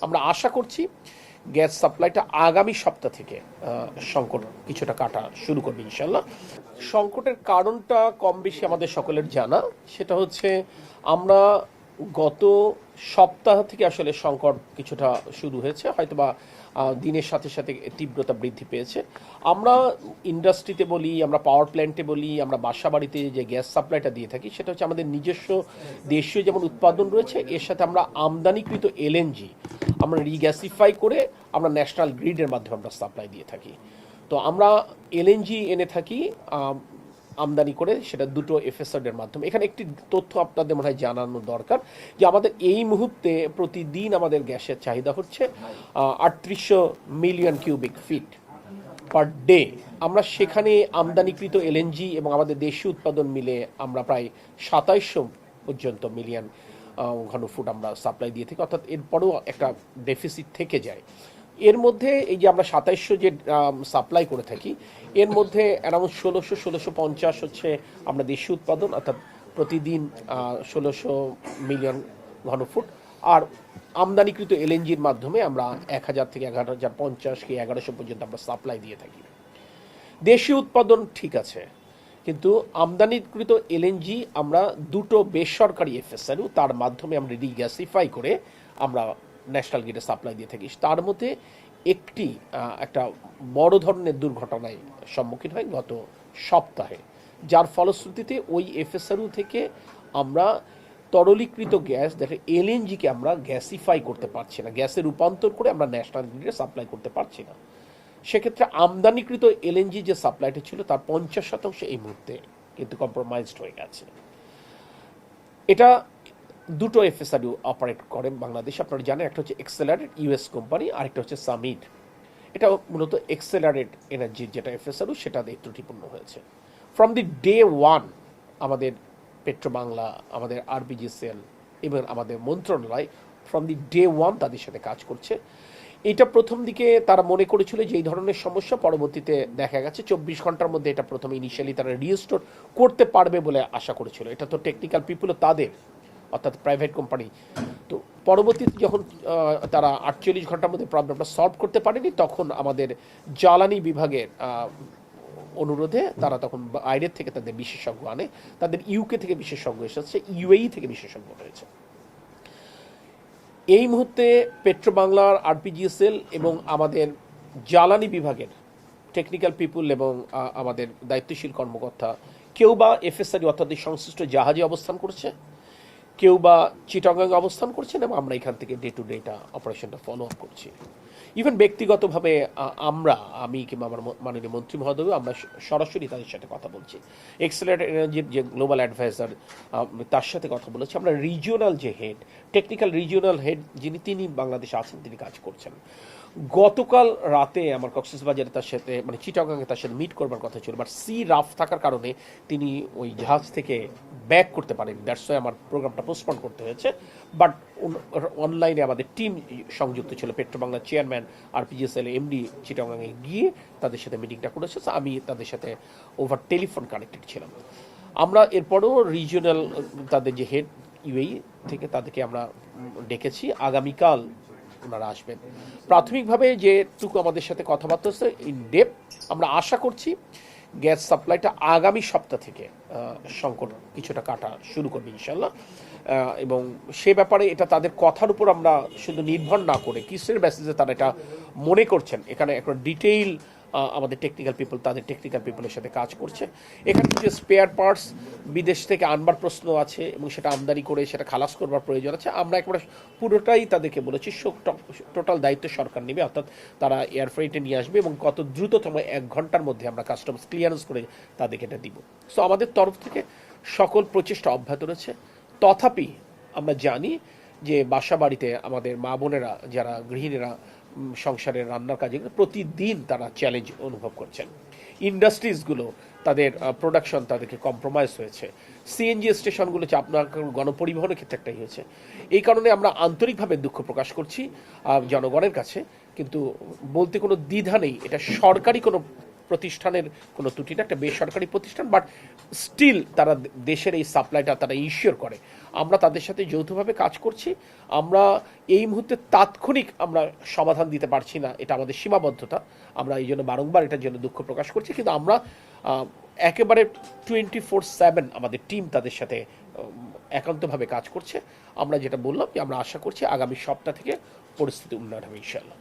আমরা আশা করছি গ্যাস সাপ্লাইটা আগামী সপ্তাহ থেকে সংকট কিছুটা কাটা শুরু করবে ইনশাল্লাহ। সংকটের কারণটা কম বেশি আমাদের সকলের জানা, সেটা হচ্ছে আমরা গত সপ্তাহ থেকে আসলে সংকট কিছুটা শুরু হয়েছে, হয়তোবা দিনের সাথে সাথে তীব্রতা বৃদ্ধি পেয়েছে। আমরা ইন্ডাস্ট্রিতে বলি, আমরা পাওয়ার প্ল্যান্টে বলি, আমরা বাসা বাড়িতে যে গ্যাস সাপ্লাইটা দিয়ে থাকি সেটা হচ্ছে আমাদের নিজস্ব দেশীয় যেমন উৎপাদন রয়েছে, এর সাথে আমরা আমদানিকৃত এলএনজি আমরা রিগ্যাসিফাই করে আমরা ন্যাশনাল গ্রিডের মাধ্যমে আমরা সাপ্লাই দিয়ে থাকি। তো আমরা এলএনজি এনে থাকি আমদানি করে, সেটা দুটো এফএসআর মাধ্যমে। এখানে একটি তথ্য আপনাদের মনে হয় জানানো দরকার যে আমাদের এই মুহূর্তে প্রতিদিন আমাদের গ্যাসের চাহিদা হচ্ছে ৩৮০০ million cubic feet per day. আমরা সেখানে আমদানিকৃত এলএনজি এবং আমাদের দেশীয় উৎপাদন মিলে আমরা প্রায় ২৭০০ পর্যন্ত মিলিয়ন ঘনফুট আমরা সাপ্লাই দিয়ে থাকি, অর্থাৎ এরপরেও একটা ডেফিসিট থেকে যায়। এর মধ্যে এই যে আমরা ২৭০০ যে সাপ্লাই করে থাকি, এর মধ্যে অ্যারাউন্ড ১৬০০-১৬৫০ হচ্ছে আমরা দেশীয় উৎপাদন, অর্থাৎ প্রতিদিন ১৬০০ মিলিয়ন ঘনফুট। আর আমদানিকৃত এলএনজির মাধ্যমে আমরা ১,০০০ থেকে ১১,০৫০ কি ১১০০ পর্যন্ত আমরা সাপ্লাই দিয়ে থাকি। দেশীয় উৎপাদন ঠিক আছে, কিন্তু আমদানিকৃত এলএনজি আমরা দুটো বেসরকারি এফএসআর তার মাধ্যমে আমরা রিগ্যাসিফাই করে আমরা ন্যাশনাল গ্রিডে সাপ্লাই দিয়ে থাকি। তার মধ্যে একটা বড় ধরনের দুর্ঘটনায় সম্মুখীন হয় গত সপ্তাহে, যার ফলশ্রুতিতে ওই এফএসআর থেকে আমরা তরলীকৃত গ্যাস দেখে এলএনজিকে আমরা গ্যাসিফাই করতে পারছি না, গ্যাসে রূপান্তর করে আমরা ন্যাশনাল গ্রিডে সাপ্লাই করতে পারছি না। সেক্ষেত্রে আমদানিকৃত এলএনজি যে সাপ্লাইটা ছিল তার ৫০% এই মুহূর্তে কিন্তু কম্প্রোমাইজড হয়ে গেছে। এটা দুটো এফএসআরইউ অপারেট করেন বাংলাদেশে, আপনারা জানেন, একটা হচ্ছে এক্সেলারেট ইউএস কোম্পানি, আরেকটা হচ্ছে সামিট। এটা মূলত এক্সেলারেট এনার্জির যেটা এফএসআরইউ সেটা ত্রুটিপূর্ণ হয়েছে। ফ্রম দি ডে ওয়ান আমাদের পেট্রোবাংলা, আমাদের আরবিজিসিএল এবং আমাদের মন্ত্রণালয় ফ্রম দি ডে ওয়ান তাদের সাথে কাজ করছে। এটা প্রথম দিকে তারা মনে করেছিল যে এই ধরনের সমস্যা, পরবর্তীতে দেখা গেছে ২৪ ঘন্টার মধ্যে এটা প্রথমে ইনিশিয়ালি তারা রিস্টোর করতে পারবে বলে আশা করেছিল। এটা তো টেকনিক্যাল পিপুলও তাদের, অর্থাৎ প্রাইভেট কোম্পানি। তো পরবর্তীতে যখন তারা ৪৮ ঘন্টার মধ্যে প্রবলেমটা সলভ করতে পারেনি, তখন আমাদের জ্বালানি বিভাগের অনুরোধে তারা তখন বাইরের থেকে তাদের বিশেষজ্ঞ আনে। তাদের ইউকে থেকে বিশেষজ্ঞ এসেছে, ইউএই থেকে বিশেষজ্ঞ হয়েছে। এই মুহূর্তে পেট্রোবাংলার আরপিজিএসএল এবং আমাদের জ্বালানি বিভাগের টেকনিক্যাল পিপুল এবং আমাদের দায়িত্বশীল কর্মকর্তা কেউ বা এফএসআরই অর্থাৎ সংশ্লিষ্ট জাহাজে অবস্থান করছে, কেউ বা চিটাগাঙ্গে অবস্থান করছেন, এবং আমরা এখান থেকে ডে টু ডে এটা অপারেশনটা ফলো আপ করছি। ইভেন ব্যক্তিগতভাবে আমি কিংবা আমার মাননীয় মন্ত্রী মহোদয় আমরা সরাসরি তাদের সাথে কথা বলছি। এক্সেলারেট এনার্জির যে গ্লোবাল অ্যাডভাইজার তার সাথে কথা বলেছি। আমরা রিজিওনাল যে হেড, টেকনিক্যাল রিজিওনাল হেড তিনি বাংলাদেশে আছেন, তিনি কাজ করছেন। গতকাল রাতে আমার কক্সবাজারে তার সাথে চিটাগাঙ্গে তার সাথে মিট করবার কথা ছিল, বাট সি রাফ থাকার কারণে তিনি ওই জাহাজ থেকে ব্যাক করতে পারেন, দ্যাটস ওয়াই আমার প্রোগ্রামটা পোস্টপন করতে হয়েছে। বাট অনলাইনে আমাদের টিম সংযুক্ত ছিল, পেট্রোবাংলার চেয়ারম্যান আরপিজিএসএল এমডি চিটাগাঙ্গে গিয়ে তাদের সাথে মিটিংটা করেছে। আমি তাদের সাথে ওভার টেলিফোন কানেক্টেড ছিলাম। আমরা এরপরও রিজিওনাল তাদের যে হেড ইউএই থেকে তাদেরকে আমরা ডেকেছি, আগামীকাল ওনারা আসবেন। প্রাথমিকভাবে যেটুকু আমাদের সাথে কথাবার্তা হচ্ছে ইন ডেপথ, আমরা আশা করছি গ্যাস সাপ্লাইটা আগামী সপ্তাহ থেকে সংকট কিছুটা কাটা শুরু করবে ইনশাল্লাহ। এবং সে ব্যাপারে এটা তাদের কথার উপর আমরা শুধু নির্ভর না করে কিসের বেসিসে তারা এটা মনে করছেন, এখানে একটা ডিটেইল আমাদের টেকনিক্যাল পিপল তাদের টেকনিক্যাল পিপলের সাথে কাজ করছে। এখানে কিছু স্পেয়ার পার্টস বিদেশ থেকে আনবার প্রশ্ন আছে এবং সেটা আমদানি করে সেটা খালাস করবার প্রয়োজন আছে। আমরা একেবারে পুরোটাই তাদেরকে বলেছি, টোটাল দায়িত্ব সরকার নেবে, অর্থাৎ তারা এয়ার ফ্রেটে নিয়ে আসবে এবং কত দ্রুততম ১ ঘন্টার মধ্যে আমরা কাস্টমস ক্লিয়ারেন্স করে তাদেরকে এটা দিব। সো আমাদের তরফ থেকে সকল প্রচেষ্টা অব্যাহত রয়েছে। তথাপি আমরা জানি যে বাসা বাড়িতে আমাদের মা বোনেরা যারা গৃহিণীরা সংসারের রান্নার কাজে প্রতিদিন তারা চ্যালেঞ্জ অনুভব করছেন। ইন্ডাস্ট্রিজগুলো তাদের প্রোডাকশন তাদেরকে কম্প্রোমাইজ হয়েছে। সিএনজি স্টেশনগুলো আপনার গণপরিবহনের ক্ষেত্রে একটাই হয়েছে। এই কারণে আমরা আন্তরিকভাবে দুঃখ প্রকাশ করছি জনগণের কাছে, কিন্তু বলতে কোনো দ্বিধা নেই, এটা সরকারি কোনো প্রতিষ্ঠানের কোনো ত্রুটি না, একটা বেসরকারি প্রতিষ্ঠান, বাট স্টিল তারা দেশের এই সাপ্লাইটা তারা ইনশিওর করে। আমরা তাদের সাথে যৌথভাবে কাজ করছি। আমরা এই মুহূর্তে তাৎক্ষণিক আমরা সমাধান দিতে পারছি না, এটা আমাদের সীমাবদ্ধতা। আমরা এই জন্য বারংবার এটার জন্য দুঃখ প্রকাশ করছি, কিন্তু আমরা একেবারে 24/7 আমাদের টিম তাদের সাথে একান্তভাবে কাজ করছে। আমরা যেটা বললাম যে আমরা আশা করছি আগামী সপ্তাহ থেকে পরিস্থিতি উন্নয়ন হবে ইনশাআল্লাহ।